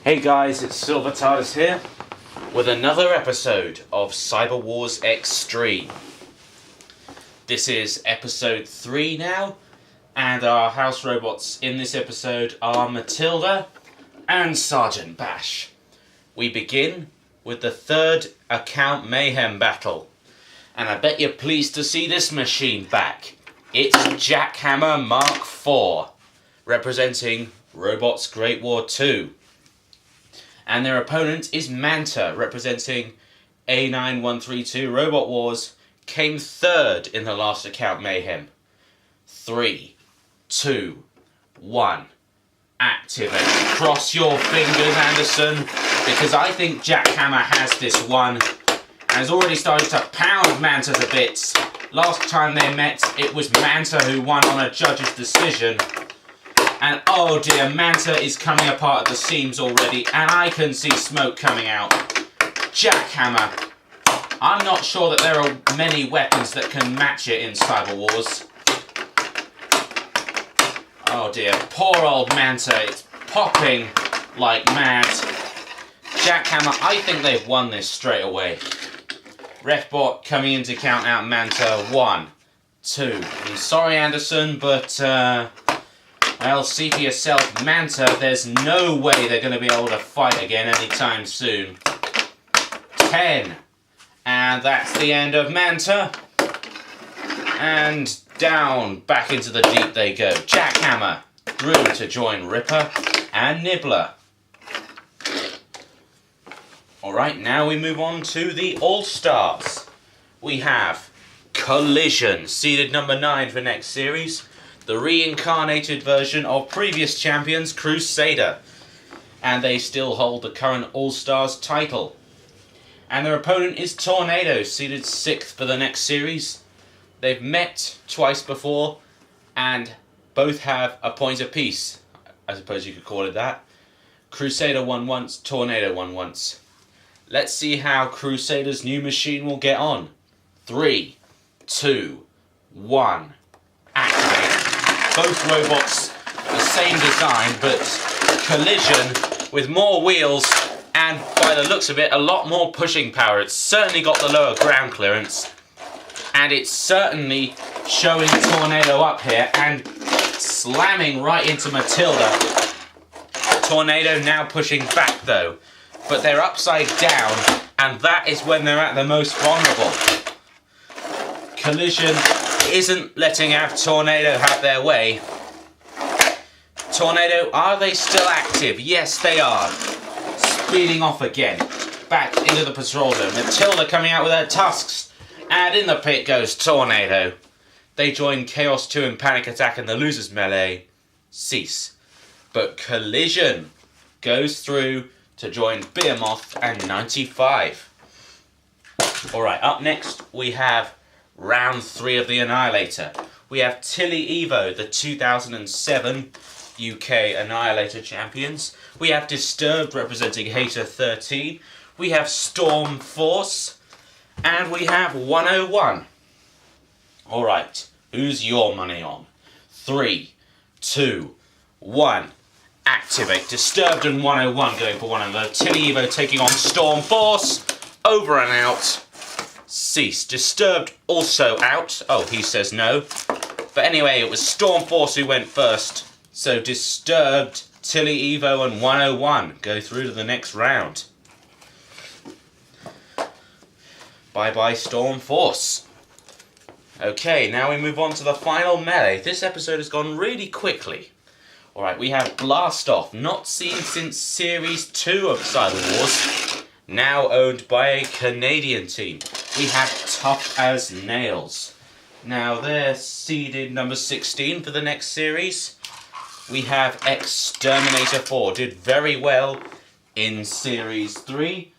Hey guys, it's Silvertardis here with another episode of Cyberwars X-Terminator. This is episode 3 now, and our house robots in this episode are Matilda and Sergeant Bash. We begin with the third account mayhem battle, and I bet you're pleased to see this machine back. It's Jackhammer MK4, representing Robots Great War II. And their opponent is Manta, representing A9132 Robot Wars, came third in the last account mayhem. 3, 2, 1, activate. Cross your fingers, Anderson, because I think Jackhammer has this one, and has already started to pound Manta to bits. Last time they met, it was Manta who won on a judge's decision. And oh dear, Manta is coming apart at the seams already, and I can see smoke coming out. Jackhammer. I'm not sure that there are many weapons that can match it in Cyberwars. Oh dear, poor old Manta. It's popping like mad. Jackhammer, I think they've won this straight away. Refbot coming in to count out Manta. 1, 2. I'm sorry, Anderson, but well, see for yourself, Manta, there's no way they're going to be able to fight again anytime soon. 10. And that's the end of Manta. And down, back into the deep they go. Jackhammer through to join Ripper and Nibbler. Alright, now we move on to the All-Stars. We have Collision, seeded number 9 for next series. The reincarnated version of previous champions, Crusader. And they still hold the current All-Stars title. And their opponent is Tornado, seeded 6th for the next series. They've met twice before, and both have a point apiece. I suppose you could call it that. Crusader won once, Tornado won once. Let's see how Crusader's new machine will get on. 3, 2, 1, activate. Both robots the same design, but Collision with more wheels and, by the looks of it, a lot more pushing power. It's certainly got the lower ground clearance, and it's certainly showing Tornado up here and slamming right into Matilda. Tornado now pushing back though, but they're upside down, and that is when they're at the most vulnerable. Collision isn't letting out Tornado have their way. Tornado, are they still active? Yes, they are. Speeding off again. Back into the patrol zone. Matilda coming out with her tusks. And in the pit goes Tornado. They join Chaos 2 and Panic Attack in the losers melee. Cease. But Collision goes through to join Behemoth and 95. Alright, up next we have Round 3 of the Annihilator. We have Tilly Evo, the 2007 UK Annihilator champions. We have Disturbed, representing Hater 13. We have Storm Force. And we have 101. Alright, who's your money on? 3, 2, 1. Activate. Disturbed and 101 going for one another. Tilly Evo taking on Storm Force. Over and out. Cease. Disturbed also out. Oh, he says no. But anyway, it was Storm Force who went first. So Disturbed, Tilly Evo and 101 go through to the next round. Bye-bye Storm Force. Okay, now we move on to the final melee. This episode has gone really quickly. Alright, we have Blast Off, not seen since Series 2 of Cyberwars. Now owned by a Canadian team. We have Tough as Nails. Now they're seeded number 16 for the next series. We have X-Terminator 4. Did very well in Series 3.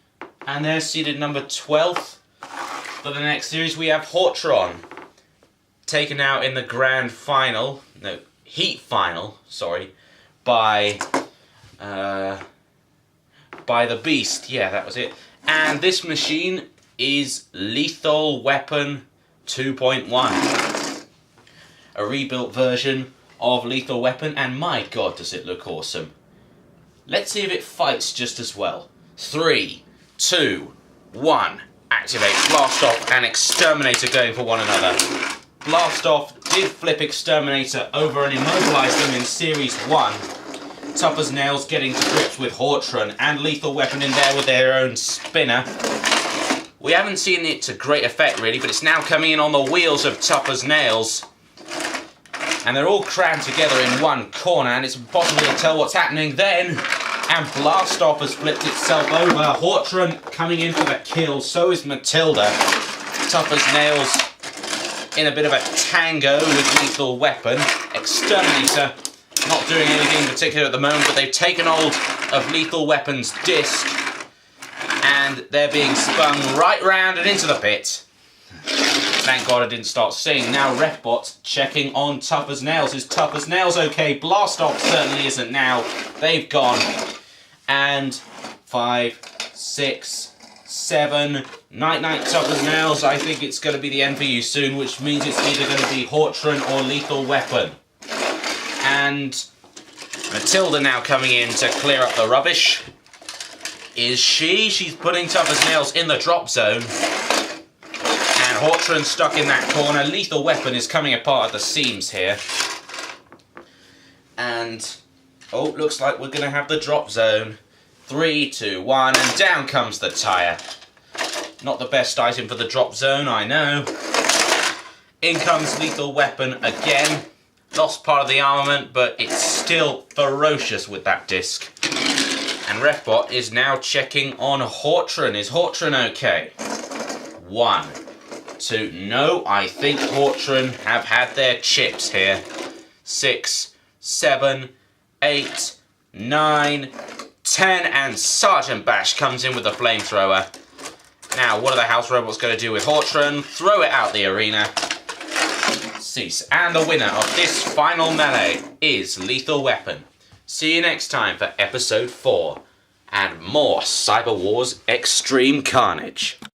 And they're seeded number 12th for the next series. We have Hortron. Taken out in the grand final. No, heat final, sorry. By the Beast. Yeah, that was it. And this machine is Lethal Weapon 2.1. A rebuilt version of Lethal Weapon, and my god does it look awesome. Let's see if it fights just as well. 3, 2, 1. Activate Blast Off and Exterminator going for one another. Blast Off did flip Exterminator over and immobilise them in Series 1. Tough as Nails getting to grips with Hortron and Lethal Weapon in there with their own spinner. We haven't seen it to great effect really, but it's now coming in on the wheels of Tough as Nails. And they're all crammed together in one corner, and it's impossible to tell what's happening then. And Blast Off has flipped itself over. Hortron coming in for the kill, so is Matilda. Tough as Nails in a bit of a tango with Lethal Weapon. Exterminator not doing anything in particular at the moment, but they've taken hold of Lethal Weapon's disc. And they're being spun right round and into the pit. Thank God I didn't start singing. Now Refbot checking on Tough as Nails. Is Tough as Nails okay? Blast Off certainly isn't now. They've gone. And 5, 6, 7. Night Tough as Nails. I think it's going to be the end for you soon, which means it's either going to be Hortron or Lethal Weapon. And Matilda now coming in to clear up the rubbish. Is she? She's putting Tough as Nails in the drop zone. And Hortron stuck in that corner. Lethal Weapon is coming apart at the seams here. And, oh, looks like we're going to have the drop zone. 3, 2, 1, and down comes the tyre. Not the best item for the drop zone, I know. In comes Lethal Weapon again. Lost part of the armament, but it's still ferocious with that disc. And Refbot is now checking on Hortron. Is Hortron okay? 1, 2, no, I think Hortron have had their chips here. 6, 7, 8, 9, 10, and Sergeant Bash comes in with the flamethrower. Now, what are the house robots going to do with Hortron? Throw it out the arena. Cease. And the winner of this final melee is Lethal Weapon. See you next time for episode 4 and more Cyberwars Extreme Carnage.